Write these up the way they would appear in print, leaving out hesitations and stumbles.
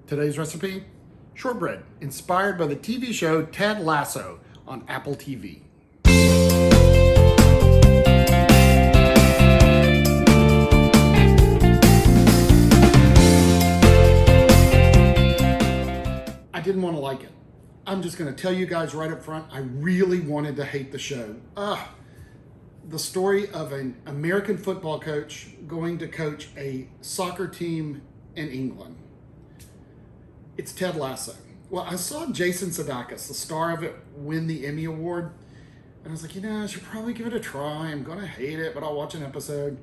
Today's recipe, shortbread, inspired by the TV show Ted Lasso on Apple TV. I didn't want to like it. I'm just going to tell you guys right up front, I really wanted to hate the show. The story of an American football coach going to coach a soccer team in England. It's Ted Lasso. Well, I saw Jason Sudeikis, the star of it, win the Emmy Award. And I was like, I should probably give it a try. I'm going to hate it, but I'll watch an episode.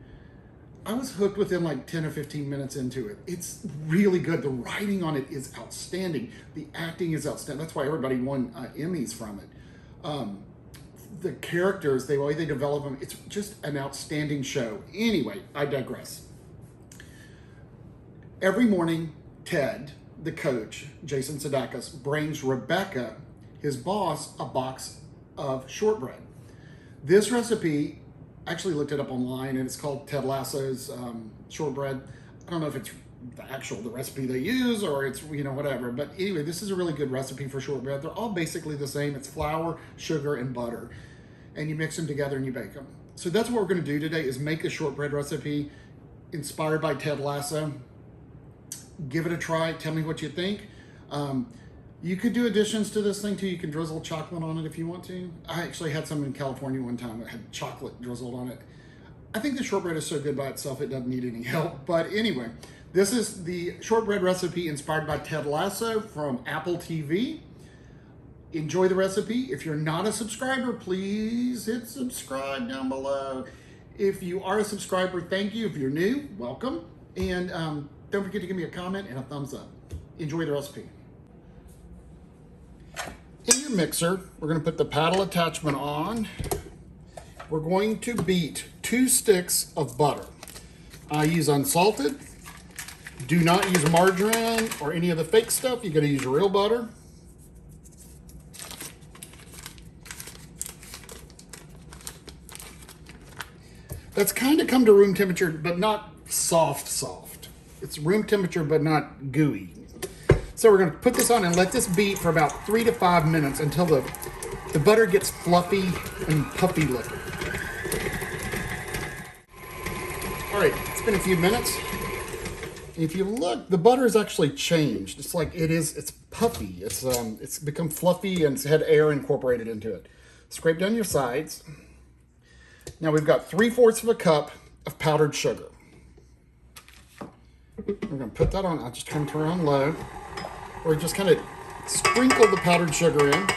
I was hooked within like 10 or 15 minutes into it. It's really good. The writing on it is outstanding. The acting is outstanding. That's why everybody won Emmys from it. The characters, the way they develop them, it's just an outstanding show. Anyway, I digress. Every morning, Ted, the coach, Jason Sudeikis, brings Rebecca, his boss, a box of shortbread. This recipe, I actually looked it up online, and it's called Ted Lasso's shortbread. I don't know if it's the recipe they use or it's, whatever. But anyway, this is a really good recipe for shortbread. They're all basically the same. It's flour, sugar, and butter. And you mix them together and you bake them. So that's what we're going to do today, is make a shortbread recipe inspired by Ted Lasso. Give it a try. Tell me what you think. You could do additions to this thing too. You can drizzle chocolate on it if you want to. I actually had some in California one time that had chocolate drizzled on it. I think the shortbread is so good by itself, it doesn't need any help. But anyway, this is the shortbread recipe inspired by Ted Lasso from Apple TV. Enjoy the recipe. If you're not a subscriber, please hit subscribe down below. If you are a subscriber, thank you. If you're new, welcome. And don't forget to give me a comment and a thumbs up. Enjoy the recipe. In your mixer, we're going to put the paddle attachment on. We're going to beat 2 sticks of butter. I use unsalted. Do not use margarine or any of the fake stuff. You're going to use real butter. That's kind of come to room temperature, but not soft. It's room temperature, but not gooey. So we're going to put this on and let this beat for about 3 to 5 minutes until the butter gets fluffy and puffy looking. All right, it's been a few minutes. If you look, the butter has actually changed. It's like it's puffy. It's become fluffy and it's had air incorporated into it. Scrape down your sides. Now we've got 3/4 of a cup of powdered sugar. We're going to put that on. I'll just turn it on low. Or just kind of sprinkle the powdered sugar in,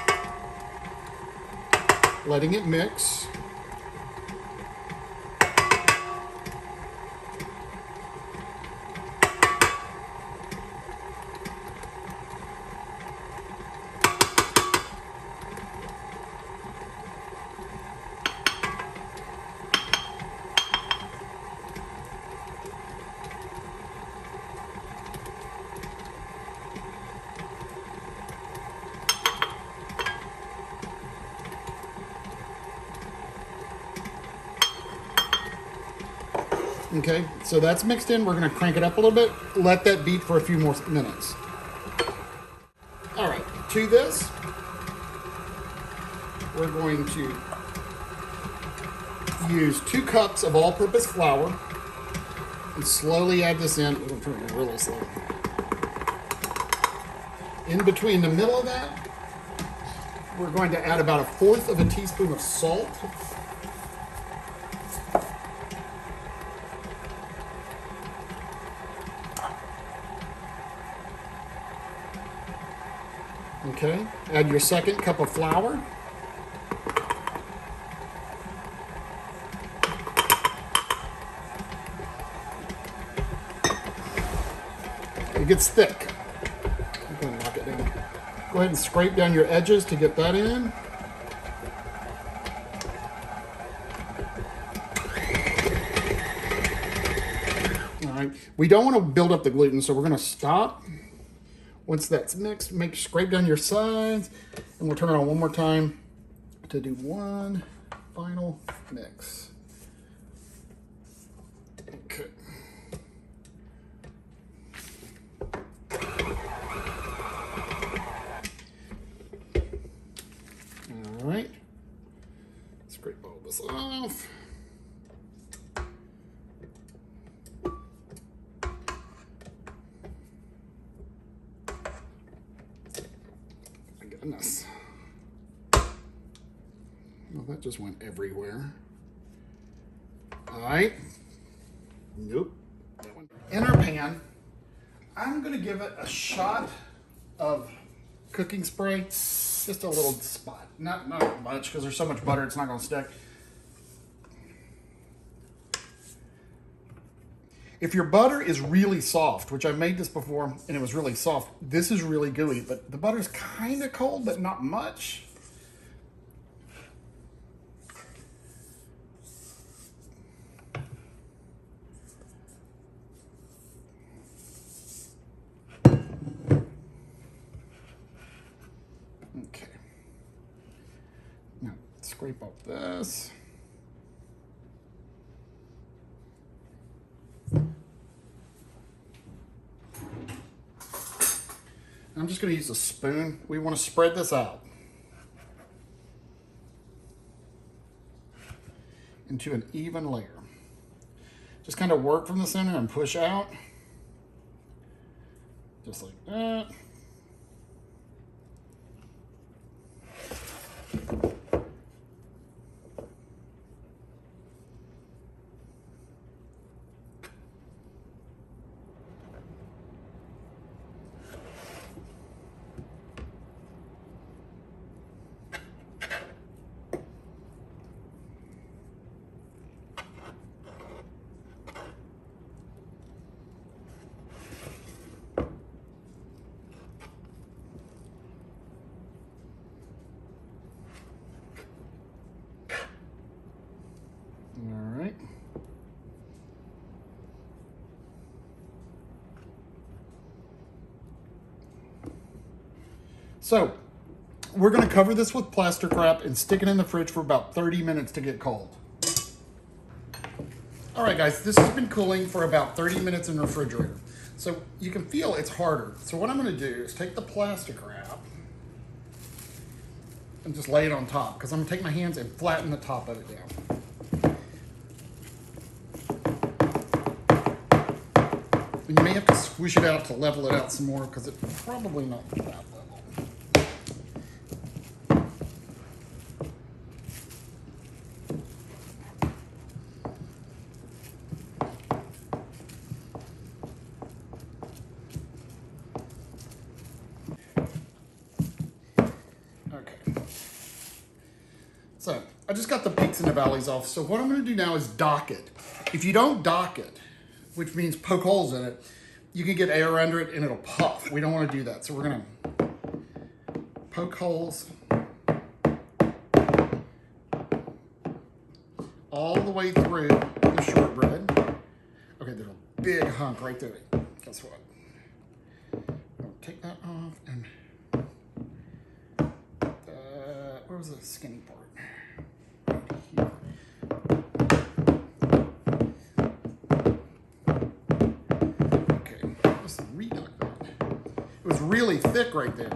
letting it mix. Okay, so that's mixed in. We're going to crank it up a little bit. Let that beat for a few more minutes. All right, to this, we're going to use 2 cups of all-purpose flour and slowly add this in. We'll turn it really slow. In between the middle of that, we're going to add about 1/4 of a teaspoon of salt. Okay, add your 2nd cup of flour. It gets thick. I'm going to knock it down. Go ahead and scrape down your edges to get that in. All right, we don't want to build up the gluten, so we're going to stop. Once that's mixed, scrape down your sides, and we'll turn it on one more time to do one final mix. Okay. Scrape all this off. My goodness. Well, that just went everywhere. All right. Nope. In our pan, I'm going to give it a shot of cooking spray. Just a little spot. Not much, because there's so much butter it's not going to stick. If your butter is really soft, which I've made this before and it was really soft, this is really gooey, but the butter's kind of cold, but not much. Okay. Now, scrape off this. I'm just going to use a spoon. We want to spread this out into an even layer. Just kind of work from the center and push out. Just like that. All right. So we're going to cover this with plastic wrap and stick it in the fridge for about 30 minutes to get cold. All right, guys, this has been cooling for about 30 minutes in the refrigerator. So you can feel it's harder. So what I'm going to do is take the plastic wrap and just lay it on top, because I'm going to take my hands and flatten the top of it down. You may have to squish it out to level it out some more, because it's probably not that level. Okay. So I just got the peaks and the valleys off. So what I'm going to do now is dock it. If you don't dock it, which means poke holes in it, you can get air under it and it'll puff. We don't want to do that. So we're going to poke holes all the way through the shortbread. Okay, there's a big hunk right there. Guess what? I'll take that off and where was the skinny part? Right here. Okay, let's reduct that. It was really thick right there.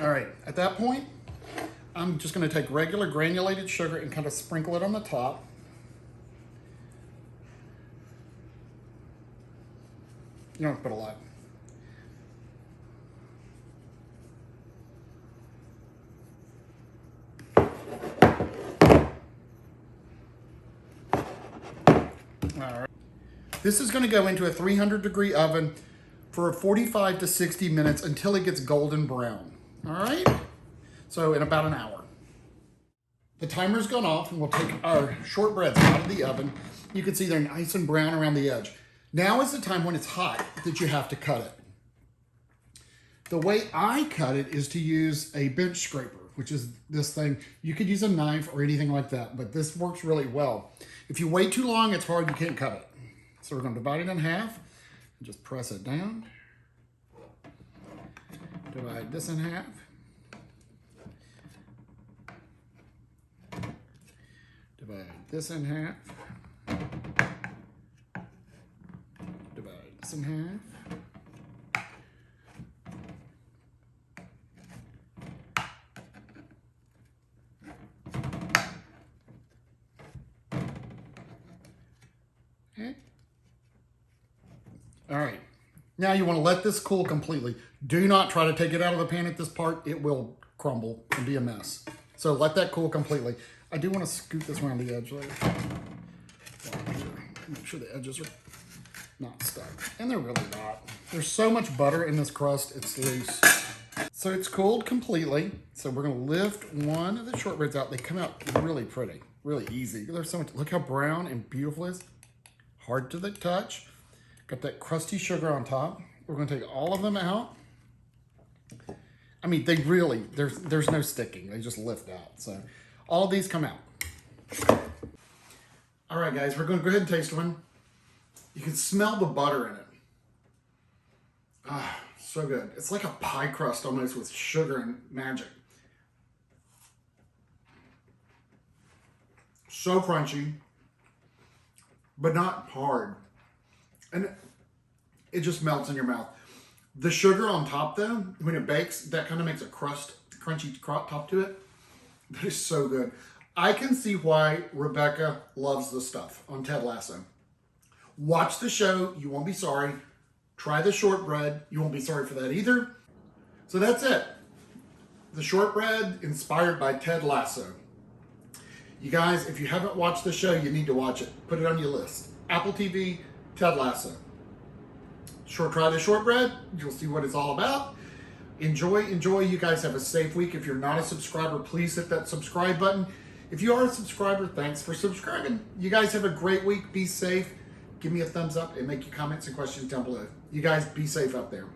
All right, at that point, I'm just going to take regular granulated sugar and kind of sprinkle it on the top. You don't have to put a lot. All right. This is going to go into a 300-degree oven for 45 to 60 minutes until it gets golden brown. All right? So in about an hour. The timer's gone off, and we'll take our shortbreads out of the oven. You can see they're nice and brown around the edge. Now is the time when it's hot that you have to cut it. The way I cut it is to use a bench scraper, which is this thing. You could use a knife or anything like that, but this works really well. If you wait too long, it's hard, you can't cut it. So we're going to divide it in half and just press it down. Divide this in half. Divide this in half. this in half. Okay. All right. Now you want to let this cool completely. Do not try to take it out of the pan at this part. It will crumble and be a mess. So let that cool completely. I do want to scoot this around the edge later. Make sure the edges are not stuck. And they're really not. There's so much butter in this crust, it's loose. So it's cooled completely. So we're going to lift one of the shortbreads out. They come out really pretty, really easy. There's so much. Look how brown and beautiful it is. Hard to the touch. Got that crusty sugar on top. We're going to take all of them out. I mean, they really, there's no sticking. They just lift out. So all of these come out. All right, guys, we're going to go ahead and taste one. You can smell the butter in it. Ah, so good. It's like a pie crust almost with sugar and magic. So crunchy, but not hard. And it just melts in your mouth. The sugar on top, though, when it bakes, that kind of makes a crunchy top to it. That is so good. I can see why Rebecca loves this stuff on Ted Lasso. Watch the show. You won't be sorry. Try the shortbread. You won't be sorry for that either. So that's it. The shortbread inspired by Ted Lasso. You guys, if you haven't watched the show, you need to watch it. Put it on your list. Apple TV, Ted Lasso. Try the shortbread. You'll see what it's all about. Enjoy. You guys have a safe week. If you're not a subscriber, please hit that subscribe button. If you are a subscriber, thanks for subscribing. You guys have a great week. Be safe. Give me a thumbs up and make your comments and questions down below. You guys be safe out there.